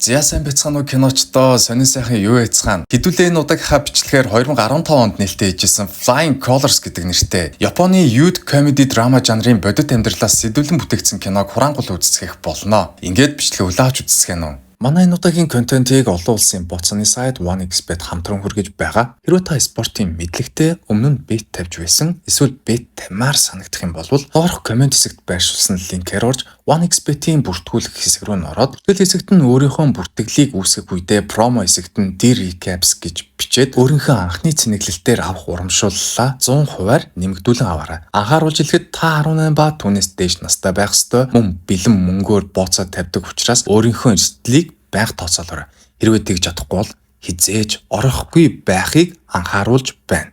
За сайн бяцхан уу киночдоо сонин сайхан юу яцхан. Хэдүүлээ энэ удаагийнхаа бичлэгээр 2015 онд нээлттэй хийжсэн Flying Colors гэдэг нэртэй Японы youth comedy drama жанрын бодит амьдралаас сэдвүүлэн бүтээгдсэн киног хураангуул үзсгэх болно. Ингээд бичлэг улааж үзсгэн үү. Манай энэ удаагийн контентийг олон улсын боцны сайт OneXBet хамтран хүргэж байгаа. Хэрвээ та спортын мэдлэгтэй өмнө нь бет тавьж байсан эсвэл бет тамаар санагдах юм бол доорх комент хэсэгт байршуулсан линкээр орж OneXBet-ийн бүртгүүлэх хэсэг рүү ороод тэгэл хэсэгт нь өөрийнхөө бүртгэлийг үүсгэх үедээ промо хэсэгт нь recaps гэж бичээд өөрийнхөө анхны цэнэглэлтээр авах урамшууллаа 100%-аар нэмэгдүүлэн аваарай. Анхааруулж хэлэхэд та 18 ба түүнээс дээш настай байх ёстой. Мөн бэлэн мөнгөөр бооцоо тавьдаг учраас өөрийнхөө эрсдлийг байнга тооцоолоорой. Хэрвээ тэгж чадахгүй бол хизээж орохгүй байхыг анхааруулж байна.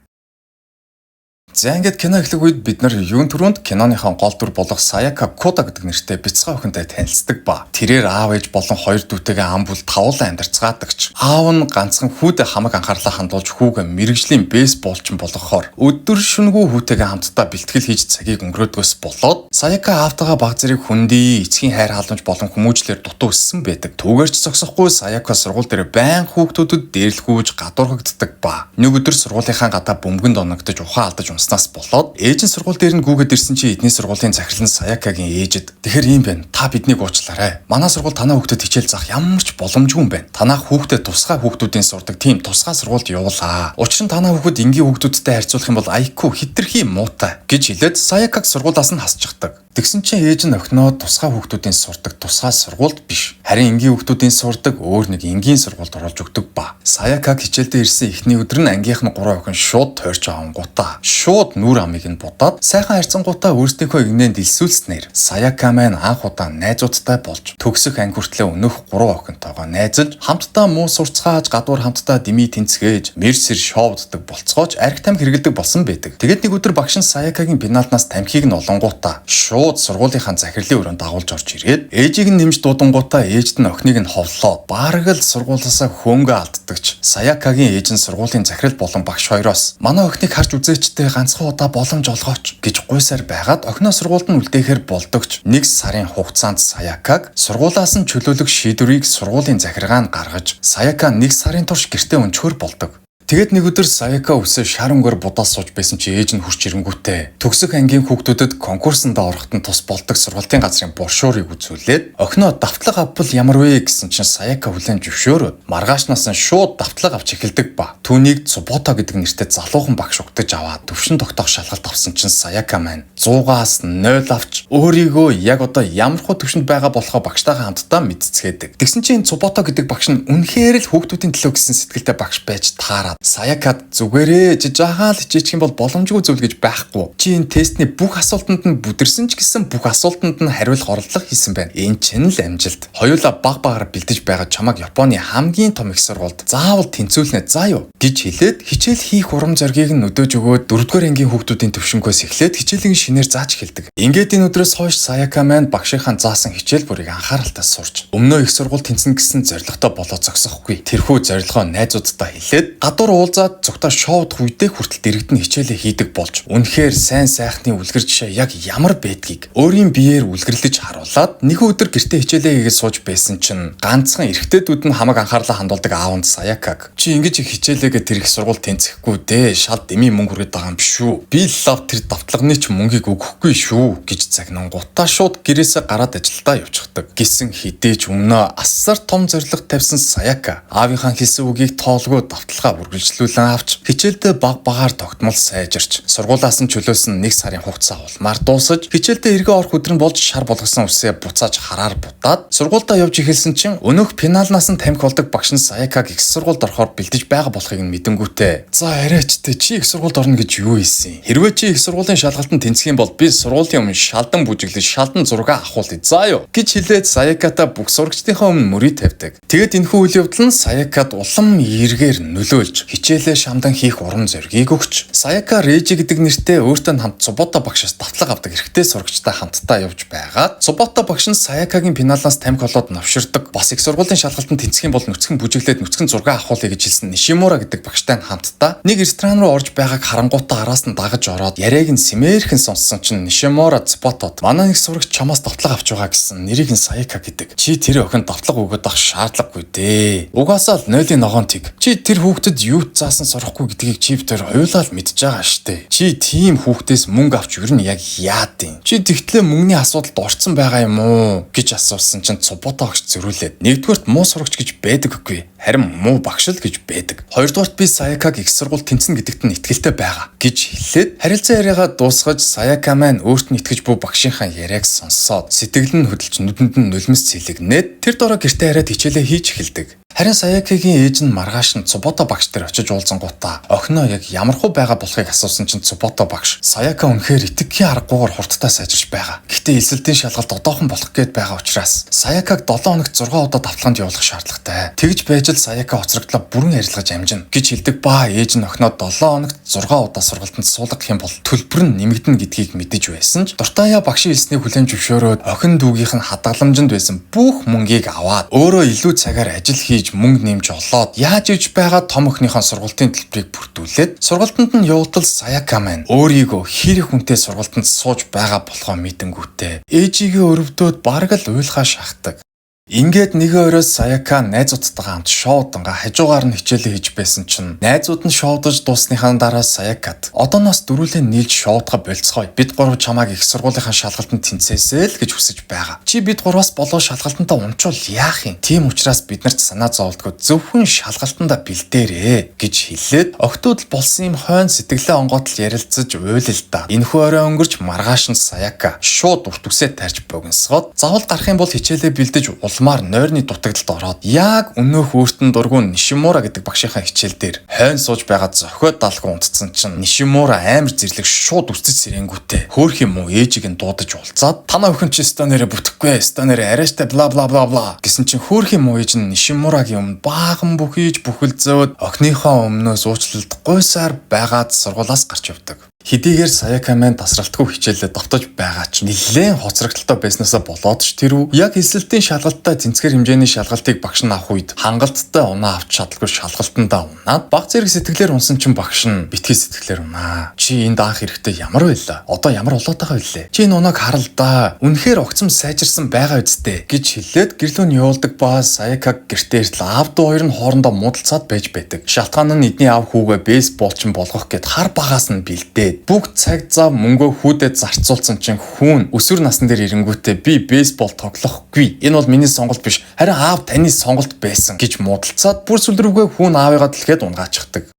За ингээд кино эхлэх үед бид нар юун түрүүнд киноныхон гол дүр болох Саяка Куда гэдэг нэртэй бяцхан охинтой танилцдаг ба тэрээр аав ээж болон хоёр дүүтэйгээ ам бүл тавуулан амьдарцгаадагч. Аав нь ганцхан хүүдээ хамаг анхаарлаа хандуулж хүүгээ мэрэгжлийн бейсболчин болгохоор өдөр шөнөгүй хүүтэйгээ хамтдаа бэлтгэл хийж цагийг өнгөрөөдгөөс болоод Саяка аавтайгаа баг зэрэг хүндий эцгийн хайр халамж болон хүмүүжлэр дутуу өссөн байдаг. Түүгээрч зогсохгүй Саяка сургууль дээр байн хүүхдүүдэд дээрлэхүүж гадуурхагддаг ба нэг өдөр сургуулийнхаа гадаа бөмбөгөнд оногдож ухаан алдаж нас болоод ээж нь сургууль дээр нь гүгээд ирсэн чи эдний сургуулийн захирал нь Саякагийн ээжэд "Тэгэхээр юм байна. Та биднийг уучлаарай. Манай сургууль танаа хүүхдэд хичээл заах ямар ч боломжгүй юм байна. Танаа хүүхдэд тусгай хүүхдүүдийн сурдаг тийм тусгай сургуульд явуулаа. Учир нь танаа хүүхэд энгийн хүүхдүүдтэй харьцуулах юм бол IQ хитрхи муутай" гэж хэлээд Саякаг сургуулиас нь хасчихдаг. Тэгсэн чинь ээж нь охиноо тусгай хүүхдүүдийн сурдаг тусгай сургуульд биш, харин энгийн хүүхдүүдийн сурдаг өөр нэг энгийн сургуульд оруулж өгдөг ба. Саякаг хичээлдээ ирсэн эхний өдөр нь ангийнх нь 3 охин шууд тойрч авангуудаа шууд нүр амыг нь будаад сайхан харьцангуудаа өөрсдийнхөө игнэнд илсүүлснээр Саяка маань анх удаа найзуудтай болж төгсөх анги хүртлээ өнөх 3 охинтойгоо найзалж хамтдаа муу сурцгааж гадуур хамтдаа дими тэнцгээж мерсер шоуддаг болцгооч арх тамхи хэрэгэлдэг болсон байдаг. Тэгээд нэг өдөр багш нь Саякагийн пенальтнаас тамхиг нь олонгуудаа шууд сургуулийнхаа захирлын өрөөнд дагуулж орж ирээд ээжийг нь нэмж дуудангуудаа ээжд нь охиныг нь ховлоо бараг л сургуулиасаа хөөнгө алддагч. Саякагийн ээж нь сургуулийн захирал болон багш хоёроос манай охиныг харж үзээчтэй ганцхан удаа боломж олгооч гэж гуйсаар байгаад охиноо сургуульд нь үлдээхээр болдогч. Нэг сарын хугацаанд Саякаг сургуулиас нь чөлөөлөх шийдвэрийг сургуулийн захиргаа нь гаргаж Саяка нэг сарын турш гэртээ өнчхөр болдог. Тэгээд нэг өдөр Саяка үсээ шар өнгөөр будаас сууж байсан чи ээж нь хурч ирэнгүүтээ төгсөх ангийн хүүхдүүдэд конкурсанд ороход нь тус болдог сургуулийн газрын брошюрыг үзүүлээд охиноо давтлага авбал ямар вэ гэсэн чинь Саяка хүлээн зөвшөөрөөд маргаашнаас нь шууд давтлага авч эхэлдэг ба түүнийг Цубото гэдэг нэртэй залуухан багш угтаж аваад төвшин тогтоох шалгалт авсан чинь Саяка маань 100-аас 0 авч өөрийгөө яг одоо ямар хөө төвшөнд байгаа болохоо багштайгаа хамтдаа мэдцгээдэг. Тэгсэн чинь Цубото гэдэг багш нь үнэхээр л хүүхдүүдийн төлөө гэсэн сэтгэлтэй багш байж таараад Саякад зүгээрээ жижаагаал хичээчих юм бол боломжгүй зүйл гэж байхгүй. Чи энэ тестний бүх асуултанд нь бүдэрсэн ч гэсэн бүх асуултанд нь хариулах оролдлого хийсэн байна. Энэ чинь л амжилт. Хоёулаа баг багаар бэлдэж байгаа чамаг Японы хамгийн том их сургуульд заавал тэнцүүлнэ заа юу гэж хэлээд хичээл хийх урам зоригийг нь өдөөж өгөөд 4-р ангийн хүүхдүүдийн төвшнгөөс эхлээд хичээлийн шинээр зааж эхэлдэг. Ингээд энэ өдрөөс хойш Саяка маань багшийнхаа заасан хичээл бүрийг анхааралтай сурч өмнөө их сургууль тэнцэнэ гэсэн зорилготой болоод зогсохгүй. Тэрхүү зорилгоо найзуудтай хэлээд гадуур уулзаад зөвхөн шоуд үедээ хүртэл дэрэгдэн хичээлээ хийдэг болж үнэхээр сайн сайхны үлгэр жишээ яг ямар байдгийг өөрийн биеэр үлгэрлэж харуулад нэг өдөр гэртээ хичээлээ хийгээд сууж байсан чинь ганцхан эрэгтэйдүүд нь хамаг анхаарлаа хандуулдаг аавнд Саякаг чи ингэж их хичээлээгээ тэр их сургууль тэнцэхгүй дээ шал дэмий мөнгө хүрээд байгаа юм биш үү би лав тэр давтлагны ч мөнгийг өгөхгүй шүү гэж загнангуудаа шууд гэрээсээ гараад ажилдаа явчихдаг. Гисэн хідээж өмнөө асар том зориг тавьсан Саяка аавынхаа хэлсэн үгийг тоолгүй давталгаа үргэлжлүүлэн авч хичээлдээ баг багаар тогтмол сайжирч сургуулиас нь чөлөөсөн 1 сарын хугацаа улмаар дуусаж хичээлдээ эргээ орох өдөр нь болж шар болгосон үсээ буцааж хараар будаад сургуульдаа явж эхэлсэн чинь өнөөх пеналнаас нь тамхи болдог багш нь Саякаг их сургуульд орохоор бэлдэж байгаа болохыг нь мэдэнгүүтээ за арайчтэй чи их сургуульд орно гэж юу хийсэн? Хэрвээ чи их сургуулийн шалгалтанд тэнцэх юм бол би сургуулийн өмнө шалдан бүжиглэж шалдан зураг авахулъя заа юу гэж хэлээд Саяката бүх сурагчдынхаа өмнө мөрий тавьдаг. Тэгээд энэхүү үйл явдал нь Саякад улам эргээр нөлөөлж хичээлээ шамдан хийх урам зоригийг өгч, Саяка Режи гэдэг нэртэй өөртөө хамт Цубото багшаас давтлага авдаг эрэгтэй сурагчтай хамтдаа явж байгаад Цубото багш нь Саякагийн пеналаас тамхи болоод навширдаг. Бас их сургуулийн шалгалтанд тэнцэх юм бол нүцгэн бүжиглээд нүцгэн зураг авахуулъя гэж хэлсэн Нишимура гэдэг багштай хамтдаа нэг ресторан руу орж байгааг харангуйтаа араас нь дагаж ороод яриаг нь сэмээрхэн сонссон чинь Нишимура Цуботод манай нэг сурагч чамаас давтлага авч байгаа гэсэн нэрийг нь Саяка гэдэг. Чи тэр охинд давтлага өгöd авах шаардлагагүй дээ. Угаасаа л нойлын ногоонтыг. Чи тэр хүүхдэд юу заасан сурахгүй гэдгийг чи битэр хоёулаа л мэдж байгаа штэ. Чи тийм хүүхдээс мөнгө авч юу нь яг яад юм. Чи тэгтлээ мөнгөний асуудалд орцсон байгаа юм уу гэж асуусан чинь Цубото огч зөрүүлээд нэгдүгээрт муу сурагч гэж байдаггүй. Харин муу багш л гэж байдаг. Хоёрдугаарт би Саякаг их сургууль тэнцэнэ гэдэгт нь итгэлтэй байгаа гэж хэлээд харилцаа яриагаа дуусгаж Саяка маань өөрт нь итгэж буй багшийнхаа яриаг сонсоод сэтгэл нь хөдөлж нүдэнд нь нулимс цэлэгнээд тэр дороо гэртээ хараад хичээлээ хийж эхэлдэг. Харин Саякагийн ээж нь маргааш нь Цубото багш дээр очиж уулзангуудаа охиноо яг ямархуу байгаа болохыг асуусан чинь Цубото багш Саяка үнэхээр итгэхийн аргагүйгээр хурдтай сайжирч байгаа. Гэхдээ эсэлтийн шалгалт одоохон болох гээд байгаа учраас Саякаг 7 хоногт 6 удаа давтлаганд явуулах шаардлагатай. Тэгж байж л Саяка хоцрогдлоо бүрэн арилгаж амжина гэж хэлдэг ба ээж нь охиноо 7 хоногт 6 удаа сургалтанд суулгах юм бол төлбөр нь нэмэгдэнэ гэдгийг мэдэж байсан ч дуртаяа багшийн хэлснийг хүлээн зөвшөөрөөд охин дүүгийнх нь хадгаламжинд байсан бүх мөнгийг аваад өөрөө илүү цагаар ажил хийж мөнгө нэмж олоод яаж иж байгаа том охиныхоо сургалтын төлбөрийг бүрдүүлээд сургалтанд нь явуултал Саяка маань өөрийгөө хэр их хүнтэй сургалтанд сууж байгаа болохоо мэдэнгүүтээ ээжигээ өрөвдөөд бараг л уйлгаа шахдаг. Ингээд нэгэн оройс Саяка найзуудтайгаа хамт шоуданга хажуугаар нь хичээлээ хийж байсан чинь найзууд нь шоудаж дуусныхаа дараа Саякад одооноос дөрүүлээ нийлж шоудгаа болцгоё. Бид гурав чамааг их сургуулийнхаа шалгалтанд тэнцээсэй л гэж хүсэж байгаа. Чи бид гураваас болоо шалгалтандаа унчвал яах юм? Тийм учраас биднэрт санаа зовлтгоо зөвхөн шалгалтандаа бэлдээрээ гэж хэлээд октод болсон юм хойно сэтгэлээ онгоотл ярилцаж уйлал да. Энэхүү орой өнгөрч маргааш нь Саяка шууд урт үсээ тарж богиносгоод заавал гарах юм бол хичээлээ бэлдэж маар нойрны дутагдалд ороод яг өнөөх өөртөө дургуун Нишимура гэдэг багшийнхаа хичээл дээр хойно сууж байгаа зохиод даалгавар унтцсан чинь Нишимура амар зэрлэг шууд үсцэж сэрэнгүүтээ хөөх юм уу ээжийг нь дуудаж уулзаад танаа охин чи станерэ бүтэхгүй станерэ арайштай бла бла бла бла гэсэн чинь хөөх юм уу ээж нь Нишимурагийн өмнө баахан бүхийж бүхэлзөөд охиныхоо өмнөөс уучлалт гуйсаар байгаад сургуулаас гарч явдаг. Хэдийгээр Саяка маань тасралтгүй хичээлээ давтаж байгаа ч нэлээд хоцрогдолтой байснаасаа болоод ч тэр яг эсэлтийн шалгалттай тэнцгэр хэмжээний шалгалтыг багш нь авах үед хангалттай унаа авч чадлагүй шалгалтандаа унаад баг зэрэг сэтгэлээр унсан чинь багш нь битгий сэтгэлээр унаа. Чи энд анх ирэхдээ ямар байлаа? Одоо ямар болоод байгаа вэ? Чи энэ унааг харал да. Үнэхээр огцом сайжирсан байгаа үсттэй гэж хэлээд гэрлүү нь явуулдаг ба Саяка гэртээ иртэл аав дүү хоёр нь хоорондоо муудалцаад байж байдаг. Шалтгаан нь эдний аав хүүгээ бейсболчин болгох гэд хар багаас нь бэлдээ. Бүгд цаг зав мөнгөө хүүдэд зарцуулсан чинь хүүн өсвөр насн дээр ирэнгүүтээ би бейсбол тоглохгүй. Энэ бол миний сонголт биш. Харин аав таны сонголт байсан гэж муудалцаад бүр сүл рүүгээ хүүн аавыгаа дэлгээд унгаачихдаг.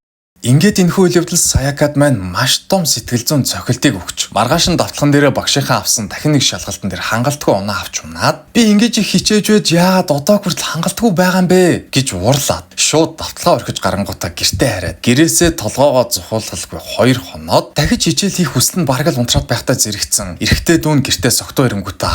Ингээд энэхүү үйл явдал Саякад маань маш том сэтгэл зүйн цохилтыг өгч маргааш нь давталхан дээрээ багшийнхаа авсан дахин нэг шалгалтан дээр хангалтгүй унаа авч унаад би ингэж их хичээж байж яагаад одоо хүртэл хангалтгүй байгаа юм бэ гэж уурлаад шууд давталгаа орхиж гарангуудаа гэртээ хараад гэрээсээ толгоогоо зухуулгалгүй 2 хоноод дахиж хичээл хийх хүсэл нь бараг л унтраад байхдаа зэрэгцэн эрэгтэй дүүн гэртээ согтоо ирэнгүүтээ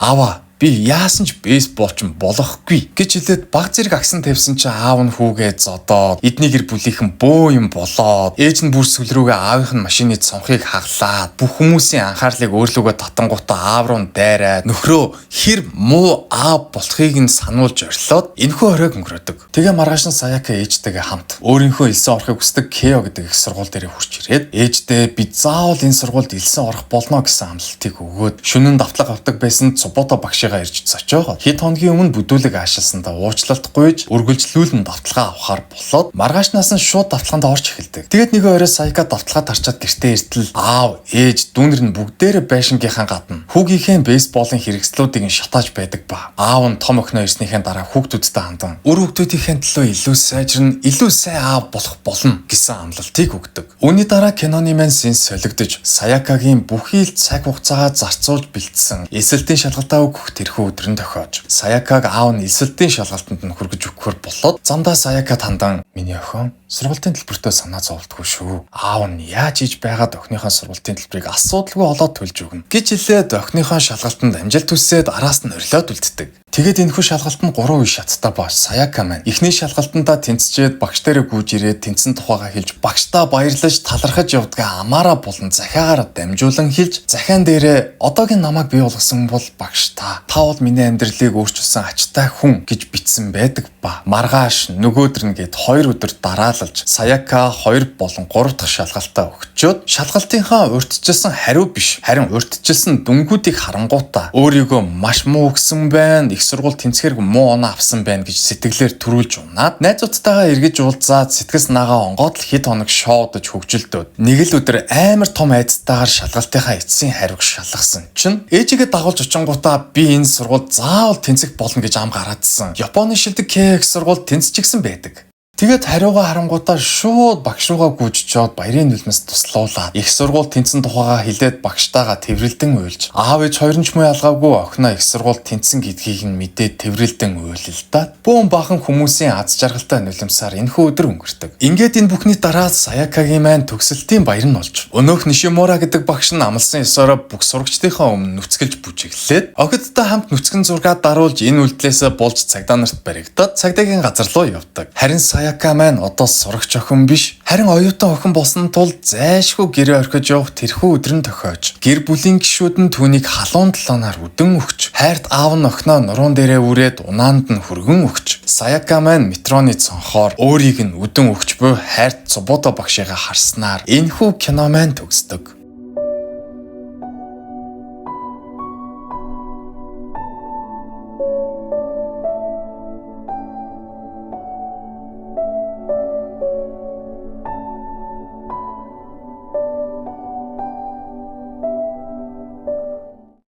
ааваа би яасан ч бейсболчин болохгүй гэж хэлээд баг зэрэг агсан тавьсан чи аав нь хүүгээ зодоод эдний гэр бүлийнхэн бөө юм болоод ээж нь бүр сүл рүүгээ аавынх нь машины цонхыг хаглаад бүх хүмүүсийн анхаарлыг өөрлөгөө татангуудаа аав руу дайраад нөхрөө хэр муу аав болохыг нь сануулж орилоод энэхүү оройг өнгөрөөдөг. Тэгээ маргааш нь Саяка ээжтэйгээ хамт өөрийнхөө элсэн орохыг хүсдэг Кео гэдэг их сургууль дээр хурч ирээд ээжтэй би заавал энэ сургуульд элсэн орох болно гэсэн амлалтыг өгөөд шөнийн давтлага авдаг байсан Цубото багшигаа ирж зочоогоо хэд хоногийн өмнө бүдүүлэг аашилсандаа уучлалт гуйж үргэлжлүүлэн давталгаа авахар болоод маргаашнаас нь шууд давталгаанд орж эхэлдэг. Тэгээд нэг орой Саяка давталгаа тарчаад гэртээ иртэл аав, ээж, дүүнэр нь бүгдээрээ байшингийнхаа гадна хүүгийнхээ бейсболын хэрэгслүүдийг нь шатааж байдаг ба аав нь том охиноо ирснийхээ дараа хүүхдүүдтэй хандан үр хүүхдүүдийнхээ төлөө илүү сайжирна, илүү сайн аав болох болно гэсэн амлалтыг өгдөг. Үүний дараа киноны маань син солигдож Саякагийн бүхий л цаг хугацаагаа зарцуулж бэлдсэн эсэлтийн шалгалтаа өгөх тэрхүү өдрөн тохиож Саякаг аав нь эсэлтийн шалгалтанд нь хүргэж өгөхөр болоод замдаа Саяка тандан миний охин сургалтын төлбөртөө санаа зовлтгүй шүү. Аав нь яаж хийж байгаад охиныхоо сургалтын төлбөрийг асуудалгүй олоод төлж өгнө гэж хэлээд охиныхоо шалгалтанд амжилт хүсээд араас нь орилоод үлддэг. Тэгээд энэхүү шалгалтанд 3 үе шаттай бааш Саяка маань. Эхний шалгалтандаа тэнцчээд багш дээрээ гүйж ирээд тэнцэн тухайгаа хэлж багштаа баярлаж талархаж явдгаа амаараа болон захиагаараа дамжуулан хэлж захиан дээрээ одоогийн намайг бий болгосон бол багш та бол миний амьдралыг өөрчилсөн ачтай хүн гэж бичсэн байдаг ба маргааш нөгөөдөр нь гээд 2 өдөр дараалалж Саяка 2 болон 3 дахь шалгалтаа өгчөөд шалгалтынхаа урьдчилсан хариу биш харин урьдчилсан дүнгуудыг харангуйтаа өөрийгөө маш муу гэсэн байна. Их сургууль тэнцэхэрэг муу оноо авсан байна гэж сэтгэлээр төрүүлж унаад найзуудтайгаа эргэж уулзаад сэтгэс нагаа онгоод л хэд хоног шоудож хөгжилдөөд нэг л өдөр амар том айцтайгаар шалгалтынхаа эцсийн хариуг шалгасан чинь ээжигээ дагуулж очингуудаа би энэ сургууль заавал тэнцэх болно гэж ам гараадсан. Японы шилдэг К их сургууль тэнцчихсэн байдаг. Тэгээд хариугаа харангуудаа шууд багш руугаа гүйжчиод баярын нүлмэс туслуулаад их сургууль тэнцэн тухайгаа хэлээд багштайгаа тэврэлдэн уйлж аав ээж хоёр нь ч муу ялгаагүй охиноо их сургууль тэнцэн гэдгийг нь мэдээд тэврэлдэн уйлалдаад бөөн баахан хүмүүсийн аз жаргалтай нулимсаар энэхүү өдөр өнгөрдөг. Ингээд энэ бүхний дараа Саякагийн маань төгсөлтийн баяр нь болж өнөөх Нишимура гэдэг багш нь амлсан ёсороо бүх сурагчдынхаа өмнө нүцгэлж бүжиглээд охидтой хамт нүцгэн зургаад даруулж энэ үйлдэлээс болж цагдаа нарт баригдаад цагдаагийн газар руу явдаг. Харин Саяка маань одоо сурагч охин биш харин оюутан охин болсон тул зайшгүй гэрээ орхиж явах тэрхүү өдөр нь тохиож гэр бүлийн гишүүд нь түүнийг халуун талаанаар үдэн өгч хайрт аав нь охиноо нуруун дээрээ үрээд унаанд нь хүргэн өгч Саяка маань метроны цонхоор өөрийг нь үдэн өгч буй хайрт Цубото багшигаа харснаар энэхүү кино маань төгсдөг.